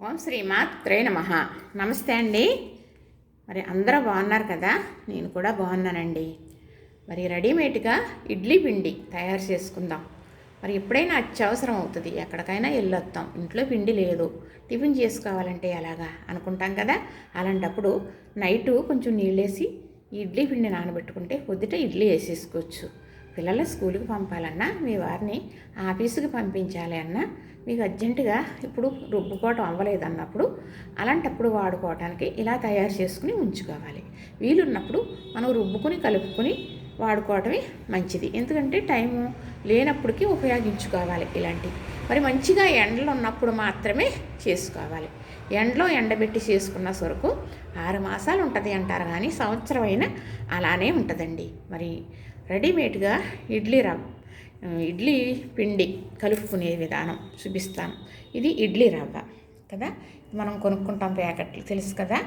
ఓం శ్రీమాత్రే నమః. నమస్తే అండి. మరి అందరూ బాగున్నారు కదా? నేను కూడా బాగున్నానండి. మరి రెడీమేడ్గా ఇడ్లీ పిండి తయారు చేసుకుందాం. మరి ఎప్పుడైనా అత్యవసరం అవుతుంది, ఎక్కడికైనా వెళ్ళొస్తాం, ఇంట్లో పిండి లేదు, టిఫిన్ చేసుకోవాలంటే ఎలాగా అనుకుంటాం కదా. అలాంటప్పుడు నైటు కొంచెం నీళ్ళేసి ఇడ్లీ పిండి నానబెట్టుకుంటే పొద్దుట ఇడ్లీ వేసేసుకోవచ్చు. పిల్లల స్కూల్కి పంపాలన్నా, మీ వారిని ఆఫీసుకి పంపించాలి అన్నా, మీకు అర్జెంటుగా ఇప్పుడు రుబ్బుకోవటం అవ్వలేదన్నప్పుడు అలాంటప్పుడు వాడుకోవటానికి ఇలా తయారు చేసుకుని ఉంచుకోవాలి. వీలున్నప్పుడు మనం రుబ్బుకుని కలుపుకొని వాడుకోవటమే మంచిది. ఎందుకంటే టైము లేనప్పటికీ ఉపయోగించుకోవాలి ఇలాంటివి. మరి మంచిగా ఎండలో ఉన్నప్పుడు మాత్రమే చేసుకోవాలి. ఎండలో ఎండబెట్టి చేసుకున్న సరుకు 6 మాసాలు ఉంటుంది అంటారు, కానీ సంవత్సరం అయినా అలానే ఉంటుందండి. మరి రెడీమేడ్గా ఇడ్లీ పిండి కలుపుకునే విధానం చూపిస్తాను. ఇది ఇడ్లీ రవ్వ కదా, మనం కొనుక్కుంటాం ప్యాకెట్లు, తెలుసు కదా.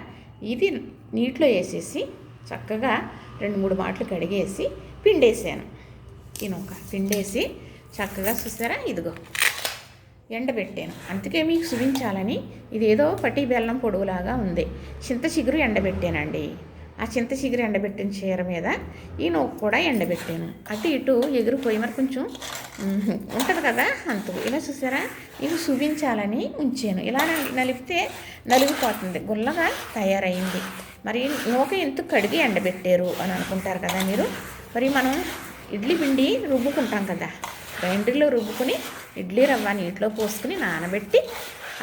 ఇది నీటిలో వేసేసి చక్కగా 2-3 మాటలు కడిగేసి పిండేసాను. పిండేసి చక్కగా చూసారా, ఇదిగో ఎండబెట్టాను. అందుకే మీకు చూపించాలని. ఇదేదో పట్టి బెల్లం పొడుగులాగా ఉంది. చింత చిగురు ఎండబెట్టానండి. ఆ చింత చిగురు ఎండబెట్టిన చీర మీద ఈ నూక కూడా ఎండబెట్టాను. అటు ఇటు ఎగిరిపోయి మరి కొంచెం ఉంటుంది కదా అంతకు. ఇలా చూసారా, ఇది చూపించాలని ఉంచాను. ఇలా నలిపితే నలిగిపోతుంది, గుల్లగా తయారైంది. మరి నూక ఎందుకు కడిగి ఎండబెట్టారు అని అనుకుంటారు కదా మీరు. మరి మనం ఇడ్లీ పిండి రుబ్బుకుంటాం కదా, గ్రైండర్లో రుబ్బుకొని ఇడ్లీ రవ్వ నీటిలో పోసుకుని నానబెట్టి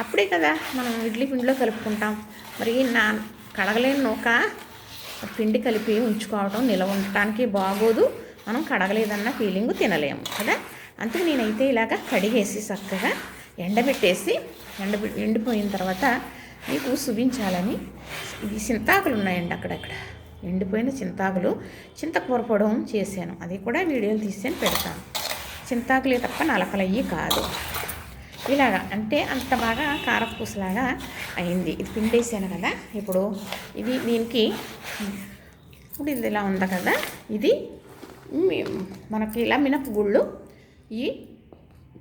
అప్పుడే కదా మనం ఇడ్లీ పిండిలో కలుపుకుంటాం. మరి కడగలేని నూక పిండి కలిపి ఉంచుకోవడం నిలవ ఉండటానికి బాగోదు. మనం కడగలేదన్న ఫీలింగ్ తినలేము కదా. అందుకు నేనైతే ఇలాగ కడిగేసి చక్కగా ఎండబెట్టేసి ఎండిపోయిన తర్వాత మీకు చూపించాలని. ఇది చింతాకులు ఉన్నాయండి అక్కడక్కడ, ఎండిపోయిన చింతాకులు, చింతకూర పొడవు చేశాను. అది కూడా వీడియోలు తీసి పెడతాను. చింతాకులే తప్ప నలకలయ్యి కాదు. ఇలాగా అంటే అంత బాగా కారపూసలాగా అయింది. ఇది పిండేసాను కదా. ఇప్పుడు దీనికి ఇప్పుడు ఇది ఇలా ఉంది కదా, ఇది మనకి ఇలా మినపగుళ్ళు, ఈ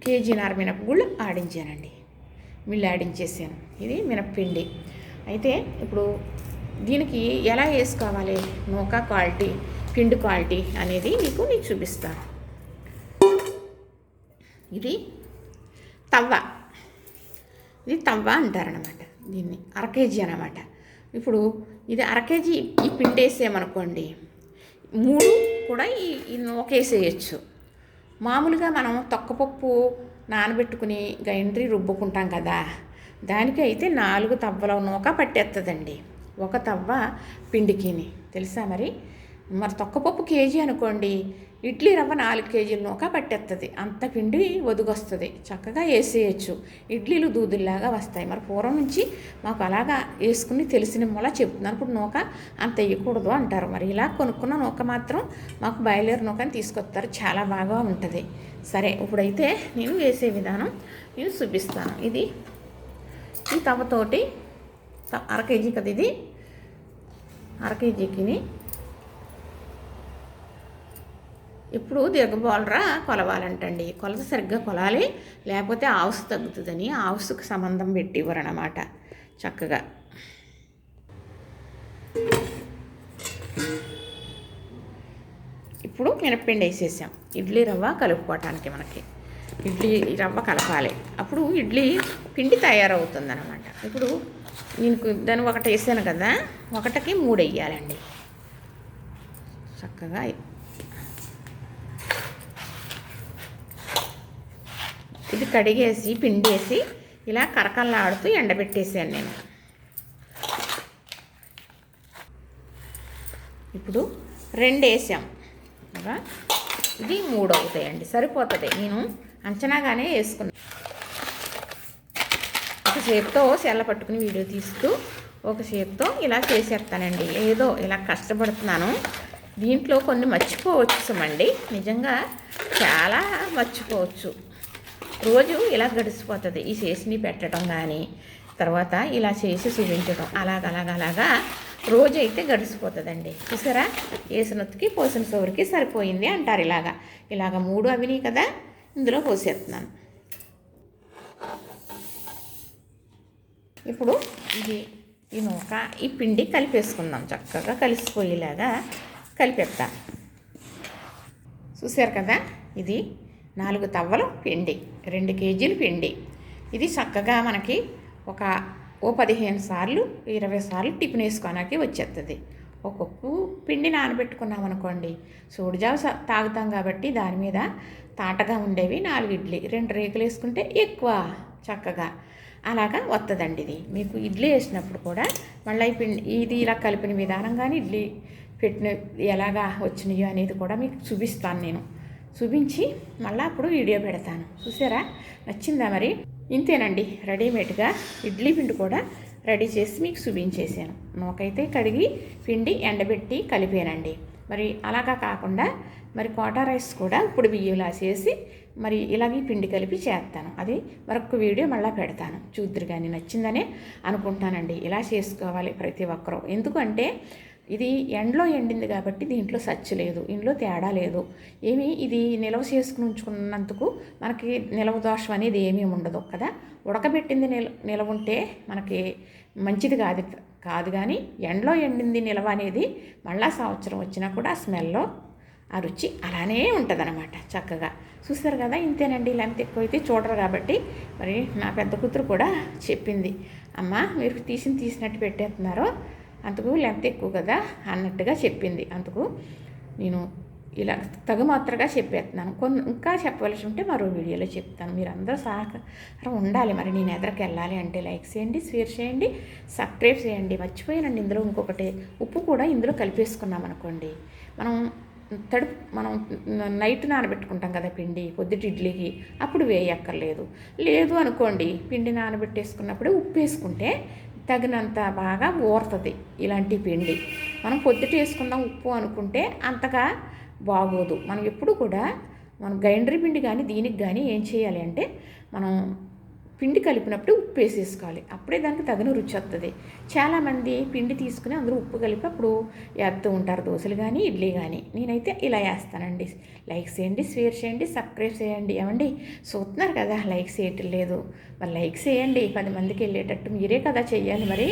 కేజీన్నర మినపగుళ్ళు ఆడించానండి, మిల్లు ఆడించేసాను. ఇది మినపపిండి. అయితే ఇప్పుడు దీనికి ఎలా వేసుకోవాలి, నూక క్వాలిటీ, పిండి క్వాలిటీ అనేది మీకు చూపిస్తాను. ఇది తవ్వ అంటారనమాట. దీన్ని 1/2 కేజీ అనమాట. ఇప్పుడు ఇది 1/2 కేజీ ఈ పిండి వేసామనుకోండి, 3 కూడా ఈ నూకేసేయచ్చు. మామూలుగా మనం తొక్కపప్పు నానబెట్టుకుని గ్రైండర్ రుబ్బుకుంటాం కదా, దానికి అయితే 4 తవ్వల నూక పట్టేస్తుందండి, ఒక తవ్వ పిండికిని, తెలుసా. మరి తొక్కపప్పు కేజీ అనుకోండి, ఇడ్లీ రవ్వ 4 కేజీల నూక పట్టేస్తుంది. అంత పిండి ఒదుగొస్తుంది, చక్కగా వేసేయచ్చు. ఇడ్లీలు దూదుల్లాగా వస్తాయి. మరి పూర్వం నుంచి మాకు అలాగా వేసుకుని తెలిసిన మూల చెప్తున్నాను. ఇప్పుడు నూక అంత వేయకూడదు అంటారు. మరి ఇలా కొనుక్కున్న నూక మాత్రం మాకు బయలుదేరి నూకని తీసుకొస్తారు, చాలా బాగా ఉంటుంది. సరే, ఇప్పుడైతే నేను వేసే విధానం నేను చూపిస్తాను. ఇది ఈ తవ్వతోటి 1/2 కేజీ కదా, ఇది 1/2 కేజీకి ఇప్పుడు దీర్ఘబాలరా కొలవాలంటండి. కొలత సరిగ్గా కొలాలి, లేకపోతే ఆవుసు తగ్గుతుందని ఆవుసుకు సంబంధం పెట్టి ఇవ్వరన్నమాట. చక్కగా ఇప్పుడు మినప్పిండి వేసేసాం. ఇడ్లీ రవ్వ కలుపుకోవటానికి మనకి ఇడ్లీ రవ్వ కలపాలి, అప్పుడు ఇడ్లీ పిండి తయారవుతుంది అన్నమాట. ఇప్పుడు దాన్ని 1 వేసాను కదా, 1కి 3 వేయాలండి. చక్కగా ఇది కడిగేసి పిండేసి ఇలా కరకల్లాడుతూ ఎండబెట్టేసాను నేను. ఇప్పుడు 2 వేసాం కదా, ఇది 3 అవుతాయండి, సరిపోతుంది. నేను అంచనాగానే వేసుకున్నాను. ఒక చేతితో సెల్ల పట్టుకుని వీడియో తీస్తూ ఒక చేతితో ఇలా చేసేస్తానండి. ఏదో ఇలా కష్టపడుతున్నాను. దీంట్లో కొన్ని మర్చిపోవచ్చుమండి, నిజంగా చాలా మర్చిపోవచ్చు. రోజు ఇలా గడిచిపోతుంది ఈ చేసిని పెట్టడం, కానీ తర్వాత ఇలా చేసి చూపించడం, అలాగా రోజు అయితే గడిచిపోతుందండి. చూసారా, వేసినొత్తుకి పోసిన సోరికి సరిపోయింది అంటారు. ఇలాగా 3 అవినాయి కదా, ఇందులో పోసేస్తున్నాను. ఇప్పుడు ఇది ఈ నూక ఈ పిండి కలిపేసుకుందాం, చక్కగా కలిసిపోయేలాగా కలిపేస్తా. చూసారు కదా, ఇది 4 తవ్వలు పిండి, 2 కేజీలు పిండి. ఇది చక్కగా మనకి ఒక 15 సార్లు 20 సార్లు టిఫిన్ వేసుకోవడానికి వచ్చేస్తుంది. ఒక కప్పు పిండి నానబెట్టుకున్నాం అనుకోండి, సోడిజావ తాగుతాం కాబట్టి దాని మీద తాటగా ఉండేవి 4 ఇడ్లీ, 2 రేకులు వేసుకుంటే ఎక్కువ చక్కగా అలాగా వస్తుందండి. ఇది మీకు ఇడ్లీ వేసినప్పుడు కూడా మళ్ళీ ఈ పిండి ఇది ఇలా కలిపిన విధానం కానీ ఇడ్లీ పెట్టిన ఎలాగా వచ్చినాయో అనేది కూడా మీకు చూపిస్తాను. నేను చూపించి మళ్ళీ అప్పుడు వీడియో పెడతాను. చూసారా, నచ్చిందా? మరి ఇంతేనండి, రెడీమేడ్గా ఇడ్లీ పిండి కూడా రెడీ చేసి మీకు చూపించేసాను. నూకైతే కడిగి పిండి ఎండబెట్టి కలిపానండి. మరి అలాగా కాకుండా మరి కోటా రైస్ కూడా ఇప్పుడు బియ్యంలా చేసి మరి ఇలాగే పిండి కలిపి చేస్తాను. అది మరొక వీడియో మళ్ళీ పెడతాను, చూద్దరు. కానీ నచ్చిందనే అనుకుంటానండి. ఇలా చేసుకోవాలి ప్రతి ఒక్కరూ. ఎందుకంటే ఇది ఎండలో ఎండింది కాబట్టి దీంట్లో సచ్చు లేదు, ఇంట్లో తేడా లేదు ఏమీ. ఇది నిల్వ చేసుకుని ఉంచుకున్నందుకు మనకి నిల్వ దోషం అనేది ఏమీ ఉండదు కదా. ఉడకబెట్టింది నిల్వ ఉంటే మనకి మంచిది కాదు కానీ ఎండలో ఎండింది నిల్వ అనేది మళ్ళా సంవత్సరం వచ్చినా కూడా స్మెల్లో ఆ రుచి అలానే ఉంటుంది అన్నమాట చక్కగా. చూస్తారు కదా, ఇంతేనండి. లెంత్ ఎక్కువ అయితే చూడరు కాబట్టి మరి నా పెద్ద కూతురు కూడా చెప్పింది, అమ్మ మీరు తీసినట్టు పెట్టేస్తున్నారు, అందుకు లెంత్ ఎక్కువ కదా అన్నట్టుగా చెప్పింది. అందుకు నేను ఇలా తగుమాత్రగా చెప్పేస్తున్నాను. ఇంకా చెప్పవలసి ఉంటే మరో వీడియోలో చెప్తాను. మీరు అందరూ సహకారం ఉండాలి. మరి నేను ఎదరికి వెళ్ళాలి అంటే లైక్ చేయండి, షేర్ చేయండి, సబ్స్క్రైబ్ చేయండి. మర్చిపోయానండి, ఇందులో ఇంకొకటి ఉప్పు కూడా ఇందులో కలిపేసుకున్నాం అనుకోండి, మనం నైట్ నానబెట్టుకుంటాం కదా పిండి పొద్దుటి ఇడ్లీకి, అప్పుడు వేయక్కర్లేదు. లేదు అనుకోండి, పిండి నానబెట్టేసుకున్నప్పుడే ఉప్పు వేసుకుంటే తగినంత బాగా ఊరుతుంది. ఇలాంటి పిండి మనం పొద్దుట వేసుకుందాం ఉప్పు అనుకుంటే అంతగా బాగోదు. మనం ఎప్పుడు కూడా మనం గ్రైండర్ పిండి కానీ దీనికి కానీ ఏం చేయాలి అంటే మనం పిండి కలిపినప్పుడు ఉప్పు వేసేసుకోవాలి, అప్పుడే దానికి తగిన రుచి వస్తుంది. చాలామంది పిండి తీసుకుని అందరూ ఉప్పు కలిపి అప్పుడు వేస్తూ ఉంటారు, దోశలు కానీ ఇడ్లీ కానీ. నేనైతే ఇలా వేస్తానండి. లైక్ చేయండి, షేర్ చేయండి, సబ్స్క్రైబ్ చేయండి. ఏమండి చూస్తున్నారు కదా, లైక్ చేయటం లేదు, మరి లైక్ చేయండి, 10 మందికి వెళ్ళేటట్టు మీరే కదా చెయ్యాలి మరి.